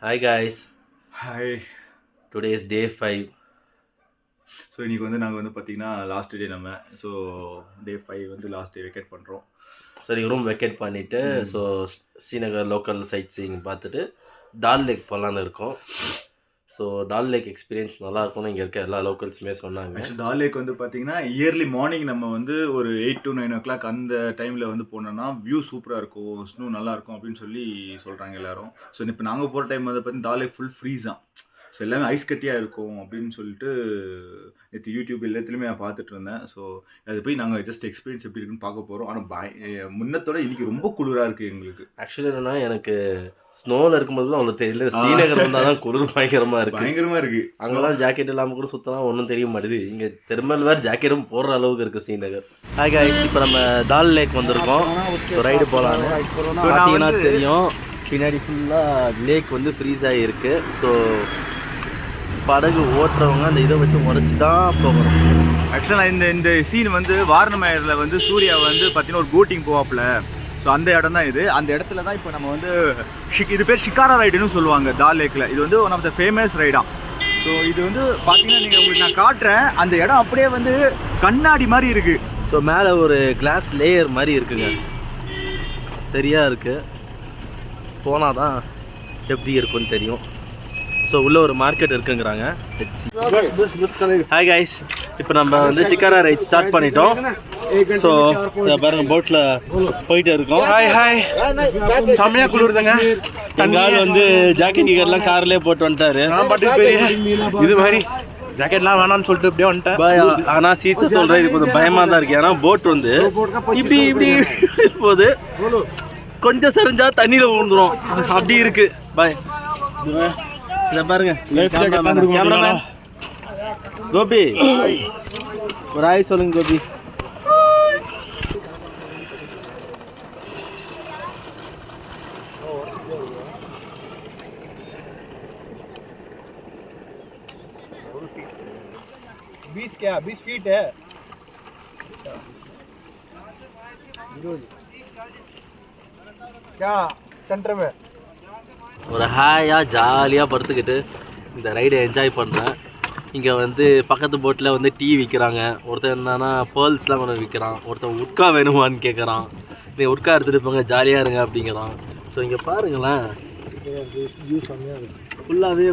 Hi guys, Hi. today is day 5. So இன்றைக்கி நாங்கள் பார்த்தீங்கன்னா last day so day 5 last day vacate பண்ணுறோம். சரி ரூம் வெக்கேட் பண்ணிவிட்டு so Srinagar local sightseeing பார்த்துட்டு டால் லேக் போகலான்னு இருக்கோம். ஸோ டால் லேக் எக்ஸ்பீரியன்ஸ் நல்லாயிருக்கும்னு இங்கே இருக்க எல்லா லோக்கல்ஸுமே சொன்னாங்க. ஆக்சுவலி டால் லேக் பார்த்தீங்கன்னா இயர்லி மார்னிங் நம்ம ஒரு 8 to 9 o'clock அந்த டைமில் போனோன்னா வியூ சூப்பராக இருக்கும், ஸ்னோ நல்லாயிருக்கும் அப்படின்னு சொல்கிறாங்க எல்லோரும். ஸோ இப்போ நாங்கள் போகிற டைம் பார்த்தீங்கன்னா டால் லேக் ஃபுல் ஃப்ரீஸ் தான். ஸோ எல்லாமே ஐஸ் கட்டியாக இருக்கும் அப்படின்னு சொல்லிட்டு நேற்று யூடியூப் எல்லாத்துலேயுமே நான் பார்த்துட்டு இருந்தேன். ஸோ அது போய் நாங்கள் ஜஸ்ட் எக்ஸ்பீரியன்ஸ் எப்படி இருக்குன்னு பார்க்க போகிறோம். ஆனால் முன்னத்தோட இன்றைக்கி ரொம்ப குளிராக இருக்குது எங்களுக்கு. ஆக்சுவலி என்னென்னா எனக்கு ஸ்னோவில் இருக்கும்போது தான் அவ்வளோ தெரியல. ஸ்ரீநகர் வந்தால் தான் குளிர் பயங்கரமாக இருக்குது. அங்கெல்லாம் ஜாக்கெட் இல்லாமல் கூட சுத்தலாம் ஒன்றும் தெரிய மாட்டேது. இங்கே திருமல் வேறு ஜாக்கெட்டும் போடுற அளவுக்கு இருக்குது ஸ்ரீநகர். ஹாய் காய்ஸ், இப்போ நம்ம டால் லேக் வந்திருக்கோம். ரைடு போகலான்னு பார்த்தீங்கன்னா தெரியும். பின்னாடி ஃபுல்லாக லேக் ஃப்ரீஸ் ஆகிருக்கு. ஸோ படகு ஓட்டுறவங்க அந்த இதை வச்சு உடச்சி தான் போகிறோம். ஆக்சுவலாக இந்த சீன் வாரணமாயரில் சூர்யா பார்த்தீங்கன்னா ஒரு போட்டிங் போவாப்பில். ஸோ அந்த இடம் தான் இது. அந்த இடத்துல தான் இப்போ நம்ம இது பேர் ஷிகாரா ரைடுன்னு சொல்லுவாங்க டால் லேக்கில். இது ஒன் ஆஃப் த ஃபேமஸ் ரைடாக. ஸோ இது பார்த்தீங்கன்னா நீங்கள் உங்களுக்கு நான் காட்டுறேன். அந்த இடம் அப்படியே கண்ணாடி மாதிரி இருக்குது. ஸோ மேலே ஒரு கிளாஸ் லேயர் மாதிரி இருக்குங்க. சரியாக இருக்குது. போனால் தான் எப்படி இருக்குன்னு தெரியும். ஸோ உள்ளே ஒரு மார்க்கெட் இருக்குங்கிறாங்க. ஹாய் கைஸ், இப்போ நம்ம ஷிகாரா ரைட் ஸ்டார்ட் பண்ணிட்டோம். ஸோ இதை பாருங்கள், போட்டில் போயிட்டு இருக்கோம். ஹாய் செம்மையாக குளிருதுங்க. எங்கள் ஜாக்கெட் கீக்கெட்லாம் கார்லேயே போட்டு வந்துட்டாரு. இது மாதிரி ஜாக்கெட்லாம் வேணாம்னு சொல்லிட்டு அப்படியே வந்துட்டேன். ஆனால் சீசன் சொல்கிறேன், இது கொஞ்சம் பயமாக தான் இருக்குது. ஏன்னா போட் இப்படி இப்படி போகுது. கொஞ்சம் சரிஞ்சா தண்ணியில் விழுந்துரும், அப்படி இருக்குது. பாய், இதை பாருங்க. கேமராமேன் கோபி, ஒரு ஆய் சொல்லுங்க கோபி. क्या 20 फीट है. क्या सेंटर में ஒரு ஹாயாக ஜாலியாக படுத்துக்கிட்டு இந்த ரைடை என்ஜாய் பண்ணுறேன். இங்கே பக்கத்து போட்டில் டீ விற்கிறாங்க. ஒருத்தர் என்னன்னா பேர்ல்ஸ்லாம் கொண்டு விற்கிறான். ஒருத்தர் உட்கா வேணுமான்னு கேட்குறான். நீ உட்கா எடுத்துகிட்டு போங்க, ஜாலியாக இருங்க அப்படிங்கிறான். ஸோ இங்கே பாருங்களேன், ஃபுல்லாகவே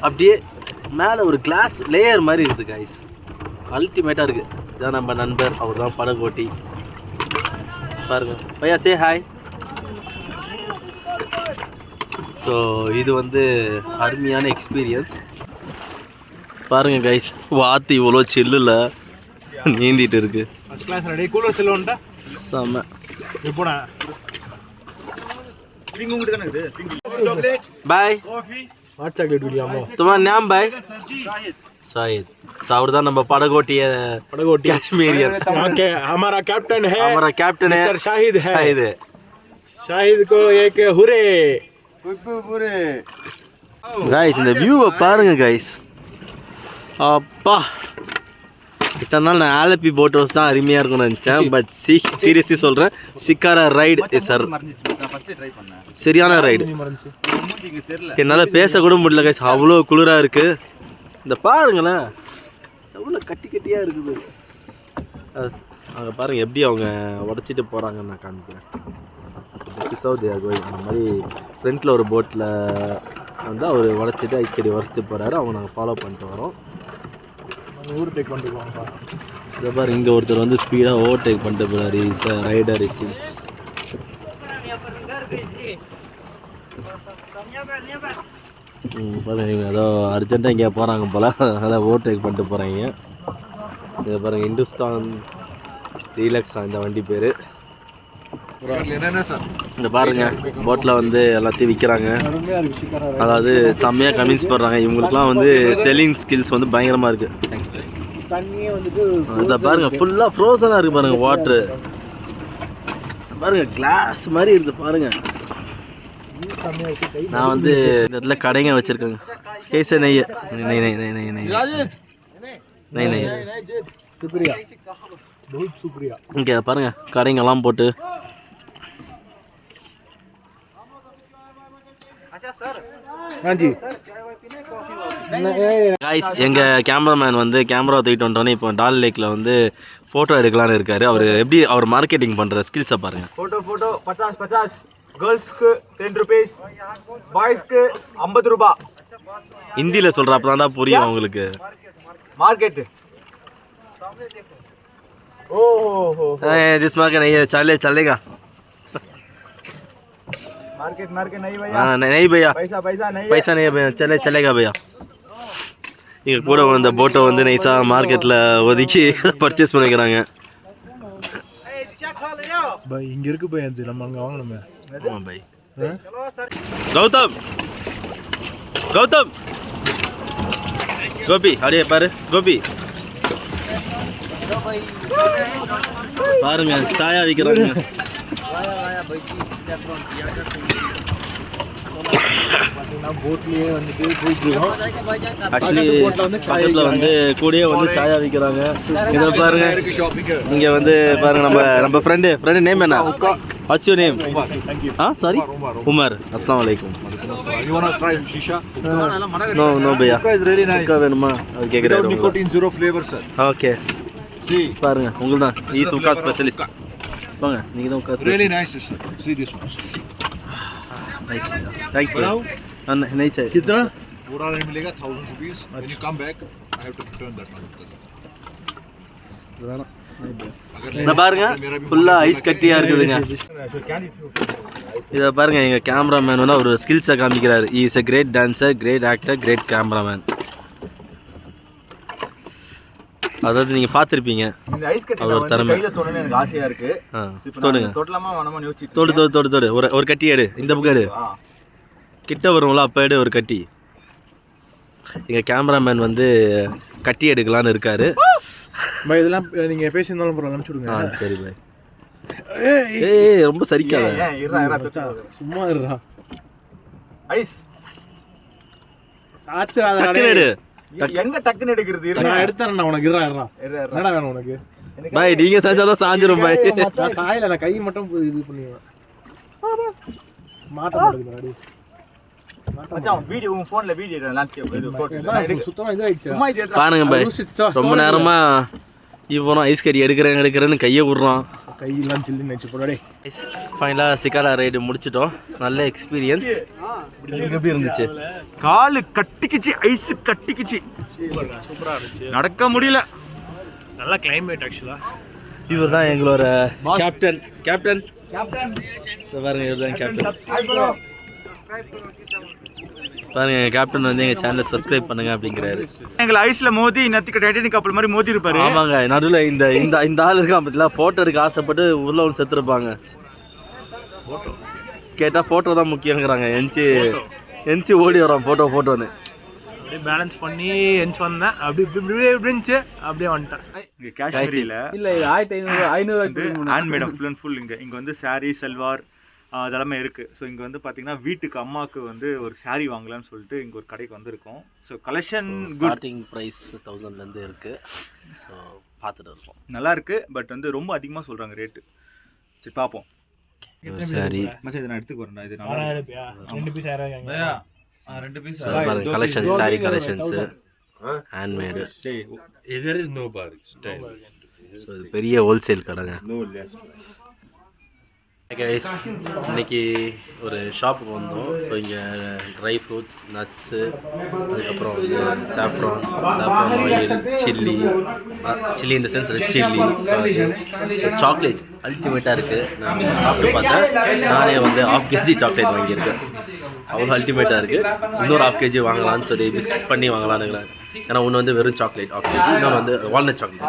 அப்படியே மேலே ஒரு கிளாஸ் லேயர் மாதிரி இருக்குது கைஸ். அல்டிமேட்டாக இருக்குது. இதான் நம்ம நண்பர், அவர் தான் படகோட்டி. பாருங்கள் பையா, சே ஹாய். ஸோ இது அருமையான எக்ஸ்பீரியன்ஸ். பாருங்கள் கைஸ், வாத்து இவ்வளோ சில்லில் நீந்திட்டு இருக்கு. செம்ம. பாய், तुम्हारा नाम भाई? शाहिद. साउर தான் நம்ம पड़गोटी कश्मीरियन. हमारा कैप्टन है. हमारा कैप्टन है शाहिद है. शाहिद है. शाहिद को एक हुरे. गाइस இந்த வியூவை பாருங்க கைஸ். அப்பா, இத்தனை நாள் நான் ஆலப்பி போட் ஹவுஸ் தான் அருமையாக இருக்கும்னு நினச்சேன். பட் சீரியஸ்லி சொல்கிறேன், ஷிகாரா ரைடு இஸ் சரியான ரைடு. என்னால் பேசக்கூட முடியல கைஸ், அவ்வளோ குளிராக இருக்குது. இந்த பாருங்களேன், எவ்வளோ கட்டி கட்டியாக இருக்குது. அங்கே பாருங்கள் எப்படி அவங்க உடச்சிட்டு போகிறாங்கன்னு நான் காமிக்கிறேன். அந்த மாதிரி ஃப்ரண்ட்டில் ஒரு போட்டில் அவர் உடச்சிட்டு ஐஸ் கட்டி உடச்சிட்டு போகிறாரு. அவங்க நாங்கள் ஃபாலோ பண்ணிட்டு வரோம். ஓவர்டேக் பண்ணிட்டு போவாங்க. இதை பாரு, இங்கே ஒருத்தர் ஸ்பீடாக ஓவர்டேக் பண்ணிட்டு போகிறாரு. Is rider it seems. பாருங்க, இவங்க ஏதோ அர்ஜென்ட்டாக இங்கே போகிறாங்க போல், அதனால் ஓவர்டேக் பண்ணிட்டு போகிறாங்க. இதை பாருங்கள், இந்துஸ்தான் ரீலக்ஸ் இந்த வண்டி பேர். இந்த பாருங்க, போட்டில் எல்லாத்தையும் விற்கிறாங்க. அதாவது செம்மையாக கன்வின்ஸ் பண்ணுறாங்க. இவங்களுக்குலாம் செல்லிங் ஸ்கில்ஸ் பயங்கரமாக இருக்குது. இதை பாருங்கள், ஃபுல்லாக ஃப்ரோசனாக இருக்குது பாருங்கள் வாட்ரு. பாருங்கள், கிளாஸ் மாதிரி இருக்குது பாருங்கள். நான் இந்த இடத்துல கடைங்க வச்சுருக்கேங்க. கேச நெய் நெய் நெய் நெய் நெய் நெய் நெய் நெய். இங்கே பாருங்கள், கடைங்கெல்லாம் போட்டு हाँ जी காய்ஸ் எங்கள் கேமராமேன் வந்து கேமரா தூக்கிட்டு வந்துட்டோன்னே இப்போ டால் லேக்கில் வந்து ஃபோட்டோ எடுக்கலான்னு இருக்காரு. அவர் எப்படி அவர் மார்க்கெட்டிங் பண்ணுற ஸ்கில்ஸை பாருங்கள். फोटो 50 गर्ल्स 10 रुपीस बॉयज 50 रुपया ஹிந்தியில் சொல்கிறப்ப தான்டா புரியும் உங்களுக்கு. मार्केट दिस मार्केट नहीं है, चलेगा मार्केट नहीं हाँ नहीं भैया पैसा नहीं नहीं भैया चलेगा भैया. இங்கே கூட இந்த போட்டை வந்து நைஸாக மார்க்கெட்டில் ஒதுக்கி பர்ச்சேஸ் பண்ணிக்கிறாங்க. भाई இங்க இருக்கு போய் அது நம்ம அங்க வாங்கணுமே. ஆமாம் பை. கௌதம் கோபி அப்படியே பாரு கோபி பாருங்க சாயா விற்கிறாங்க. போட்லயே வந்துட்டு போயிட்டு இருக்கோம். ஆக்சுவலி பக்கத்தில் வந்து கூடயே வந்து சாயா விற்கிறாங்க. இதை பாருங்க இங்கே வந்து பாருங்க நம்ம ஃப்ரெண்டு நேம் என்ன? What's your name? Sorry Umar. அஸ்ஸலாமு அலைக்கும். You wanna try shisha? No பையா It's really nice. வேணுமா அது Without கேட்குறாரு. nicotine, zero flavor, sir. Okay See, பாருங்க உங்களுக்கு தான் ஈஸ் உக்கா ஸ்பெஷலிஸ்ட். வாங்க நீங்கள் தான் உக்கா really nice, sir. See this one. Nice thanks Hello? नहीं चाहिए. कितना? पूरा नहीं मिलेगा 1000 rupees. When you come back, I have to return that money. இதை பாருங்க ஃபுல்லாக ஐஸ் கட்டியாக இருக்குதுங்க. இதை பாருங்க எங்கள் கேமராமேன் வந்து அவர் ஸ்கில்ஸை காமிக்கிறார். Is a great dancer, great actor, great cameraman. அதாவது நீங்கள் பார்த்துருப்பீங்க இந்த ஐஸ் கட்டி அவர் வந்து திறமை. கையில தோணுன்னு எனக்கு ஆசையா இருக்கு. தோடுங்க தொட்டலாமா வேணாமா யோசிச்சிட்டு தோடு ஒரு கட்டி எடு. இந்த பக்கம் எடு. கிட்ட வரும்ல அப்போ எடு ஒரு கட்டி. எங்கள் கேமராமேன் வந்து கட்டி எடுக்கலான்னு இருக்காரு. பாய் இதெல்லாம் நீங்க பேசினாலும் பரவாயில்ல அனுப்பிச்சு விடுங்க. சரி பாய். ஏய் ரொம்ப சரிக்காத. சும்மா இருடா. ஐஸ் சாச்சு டக்குனு எடு. எங்க டக்குன்னு எடுக்கிறது? நான் எடுத்தறேன்டா உனக்கு. இருடா என்னடா வேணும் உனக்கு? பாய் நீங்க செஞ்சாதான் சாஞ்சிரும் பாய். நான் சாயல நான் கை மட்டும் இது பண்ணுவேன். மாட்ட மாட்டேங்குது. மச்சான் வீடியோ உன் போன்ல வீடியோ லேண்ட்ஸ்கேப் இது போட்டு சுத்தமா இதாயிடுச்சு. சும்மா இது பாருங்க பாய் ரொம்ப நேரமா இவனும் ஐஸ் கட்டி எடுக்கிறேன்னு கையை விடுறான். கையெல்லாம் சில்லுன்னு வச்சு போடா. ஃபைனலாக சிக்காரா ரைடு முடிச்சிட்டோம். நல்ல எக்ஸ்பீரியன்ஸ். எப்படி இருந்துச்சு? காலு கட்டிக்கிச்சு, ஐஸ் கட்டிக்கிச்சு. சூப்பரா இருந்துச்சு. நடக்க முடியல. நல்ல கிளைமேட் ஆக்சுவலா. இவர் தான் எங்களோட கேப்டன். பாருங்க இவர் தான் கேப்டன். பாருங்க எங்கள் கேப்டன் வந்து எங்கள் சேனலை சப்ஸ்கிரைப் பண்ணுங்க அப்படிங்கிறாரு. எங்களை ஐஸ்ல மோதி நத்திக்க டைட்டானிக் கப்பல் மாதிரி மோதி இருப்பாரு. ஆமாங்க நடுவில் இந்த ஆள் இருக்கான் பத்திலாம் ஃபோட்டோ எடுக்க ஆசைப்பட்டு உள்ள ஒன்று செத்துருப்பாங்க. கேட்டால் ஃபோட்டோ தான் முக்கியங்கிறாங்க. எஞ்சி ஓடி வரோம் ஃபோட்டோன்னு. அப்படியே பேலன்ஸ் பண்ணி எஞ்சி வந்தேன். அப்படியே இருந்துச்சு. அப்படியே வந்துட்டேன். இங்க காஷ்மீரில இல்ல இது 1500 hand made full and full. இங்க வந்து சாரி சல்வார் அதெல்லாமே இருக்குது. ஸோ இங்கே வந்து பார்த்தீங்கன்னா வீட்டுக்கு அம்மாவுக்கு வந்து ஒரு சாரீ வாங்கலான்னு சொல்லிட்டு இங்கே ஒரு கடைக்கு வந்திருக்கோம். ஸோ கலெக்ஷன் ஸ்டார்டிங் ப்ரைஸ் 1000லேருந்து இருக்குது. ஸோ பார்த்துட்டு இருக்கோம். நல்லா இருக்குது. பட் வந்து ரொம்ப அதிகமாக சொல்கிறாங்க ரேட்டு. சரி பார்ப்போம். சாரி மச்சான் இதை நான் எடுத்துக்கு வரேன்டா. இது நான் 2 பீஸ் ரெண்டு பீஸ் பாருங்க collections sorry collections handmade. There is no bar. Style. So இது பெரிய ஹோல்சேல் கடைங்க. கைஸ் இன்னைக்கு ஒரு ஷாப்புக்கு வந்தோம். ஸோ இங்கே ட்ரை ஃப்ரூட்ஸ், நட்ஸு, அதுக்கப்புறம் வந்து சாஃப்ரான் ஆயில், சில்லி இந்த சென்ஸ் ரெட் சில்லி, சாக்லேட்ஸ் அல்டிமேட்டாக இருக்குது. நான் சாப்பிட்டு பார்த்தேன். நானே வந்து 1/2 kg சாக்லேட் வாங்கியிருக்கேன். அவ்வளோ அல்டிமேட்டாக இருக்குது. இன்னொரு 1/2 kg வாங்கலான்னு சொல்லி மிக்ஸ் பண்ணி வாங்கலான்னுக்கிறேன். ஏன்னா ஒன்று வந்து வெறும் சாக்லேட் 1/2 kg, இன்னொன்று வந்து வால்நட் சாக்லேட்,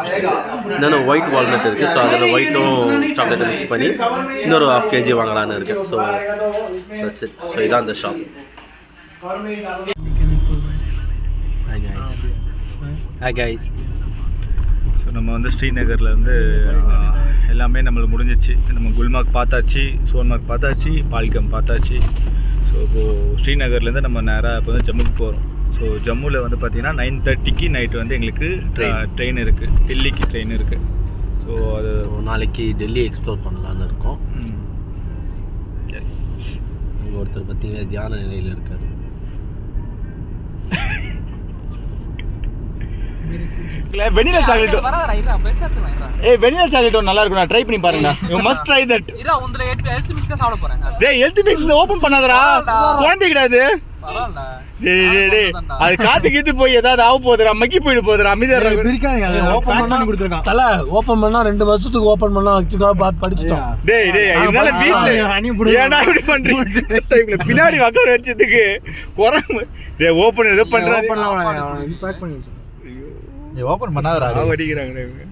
இன்னொன்று ஒயிட் வால்நட் இருக்குது. ஸோ அதில் ஒயிட்டும் சாக்லேட்டை மிக்ஸ் பண்ணி இன்னொரு 1/2 kg வாங்கலான்னு இருக்கேன். So that's it. ஸோ இதான் அந்த ஷாப். Hi guys. ஸோ நம்ம வந்து ஸ்ரீநகரில் வந்து எல்லாமே நம்மளுக்கு முடிஞ்சிச்சு. நம்ம குல்மார்க் பார்த்தாச்சு, சோன்மார்க் பார்த்தாச்சு, பால்கம் பார்த்தாச்சு. ஸோ இப்போது ஸ்ரீநகர்லேருந்து நம்ம நேராக இப்போ வந்து ஜம்முக்கு போகிறோம். ஸோ ஜம்முவில் வந்து பார்த்திங்கன்னா 9:30க்கு நைட்டு வந்து எங்களுக்கு ட்ரெயின் இருக்குது. டெல்லிக்கு ட்ரெயின் இருக்குது. ஸோ அது நாளைக்கு டெல்லி எக்ஸ்ப்ளோர் பண்ணலான்னு இருக்கோம். எஸ் அங்கே ஒருத்தர் பார்த்தீங்கன்னா தியான நிலையில் இருக்காரு. வெனிலா சாக்லேட் வெனிலா சாக்லேட் நல்லா இருக்கும். ட்ரை பண்ணி பாருங்க. You must try that. டேய் ஹெல்த் மிக்ஸ் ஓபன் பண்ணாதடா. குழந்தை கிடையாது. அது காத்து கீத்து போய் ஏதாவது ஆக போகுதுடா, மக்கி போயிட்டு போகுதுடா. அமைதியா ஓபன் பண்ணி கொடுத்துருக்கான். தல ஓபன் பண்ணா 2 வருஷத்துக்கு ஓபன் பண்ணா வச்சுட்டா பார்த்து படிச்சிட்டோம். டேய் இதனால வீட்ல ஏன்டா இப்படி பண்றீங்க? பின்னாடி உட்கார வச்சதுக்கு குறம்பு. டேய் ஓபன் ஏதோ பண்றாங்க. பேக் பண்ணி நீ ஓபன் பண்ணாதடா. அடிக்குறாங்க இவங்க.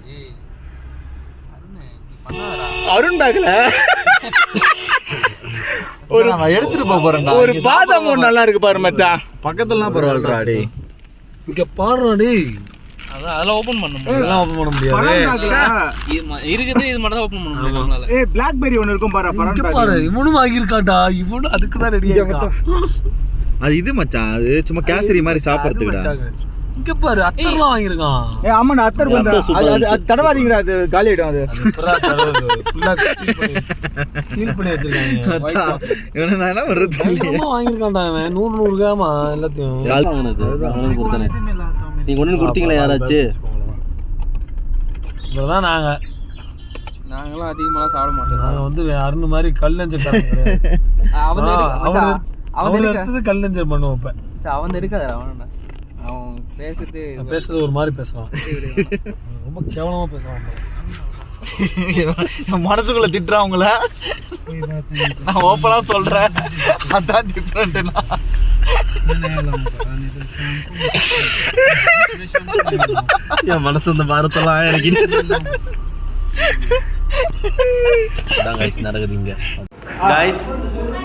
அருண் பேக்ல ஒரு நான் எடுத்துட்டு போறேன்டா. ஒரு பாதாம் ஒன்று நல்லா இருக்கு பாரு மச்சான். பக்கத்துலலாம் பரவாயில்லடா டேய். இங்க பாருடா டேய். அதெல்லாம் ஓபன் பண்ண முடியாது. இதெல்லாம் ஓபன் பண்ண முடியாது. இருக்குது இது மட்டும் தான் ஓபன் பண்ண முடியும் நம்மளால. ஏய் பிளாக்பெரி ஒன்னு இருக்கும் பாரு. இங்க பாரு இவனும் வாங்கியிருக்கான்டா. இவனும் அதுக்கு தான் ரெடியா இருக்கான். அது இது மச்சான். அது சும்மா கேசரி மாதிரி சாப்பிடுறதுக்குடா. இங்க பாரு அத்தர்லாம் வாங்கியிருக்கான். ஏய் ஆமா நான் அத்தர் அது தடவாதீங்கடா. அது காலி ஆயிடும். அது ஃபுல்லா சீல் பண்ணி வச்சிருக்காங்க. இவனை நான் என்ன பண்றது? வாங்கியிருக்கான்டா அவன் 100 கிராமா எல்லாத்தையும். அவனுக்கு கொடுத்தானே. நீங்க ஒண்ணு கொடுத்தீங்களா யாராச்சும்? இவ்வளவுதான் நாங்களாம் அதிகமாலாம் சாப்பிட மாட்டோம். நாங்க வந்து அருண் மாதிரி கல்லஞ்சர் அவன் எடுத்தது கல்லஞ்சர் பண்ணுவோம். இப்ப அவன் இருக்காதா? அவன் பேசுறது ஒரு மாதிரி பேசுறான். ரொம்ப கேவலமா பேசுறான். மனசுக்குள்ள திட்டுறான் உங்கள. நான் ஓப்பனா சொல்றேன். அதான் டிஃபரெண்ட்னா. என் மனசு இந்த பாரத்தெல்லாம் எனக்கு நடக்குது இங்க. காய்ஸ்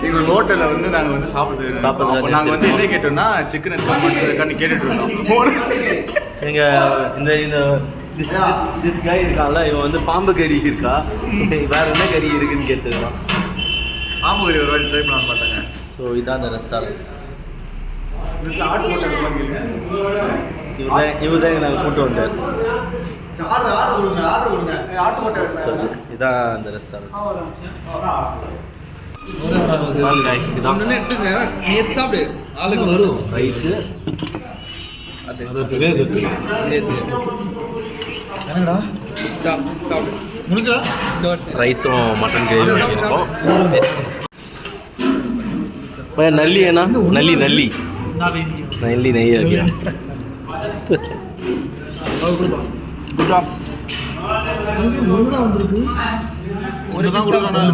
எங்க ஒரு ஹோட்டல்ல வந்து நாங்க வந்து சாப்பிடுறது நாங்க வந்து என்ன கேட்டோம்னா சிக்கன் எடுத்து கேட்டுட்டு இருந்தோம். எங்க இந்த திஸ் கை இருக்கான்ல, இவன் வந்து பாம்பு கறி இருக்கா வேற என்ன கறி இருக்குன்னு கேட்டுருக்கான். பாம்பு கறி ஒரு வாட்டி ட்ரை பண்ணலாம்னு பார்த்தாங்க. ஸோ இதான் அந்த ரெஸ்டாரண்ட். இவர் தான் நாங்கள் கூப்பிட்டு வந்தார். இதான் அந்த ரெஸ்டாரண்ட். சாப்பிடு ஆளுக்கு வரும் ரைஸு ரைஸும் மட்டன் கிரேவி வாங்கியிருக்கோம். நல்லி ஏன்னா நல்லி நல்லி நல்லி நெய் வைக்கிறேன். வந்திருக்கு.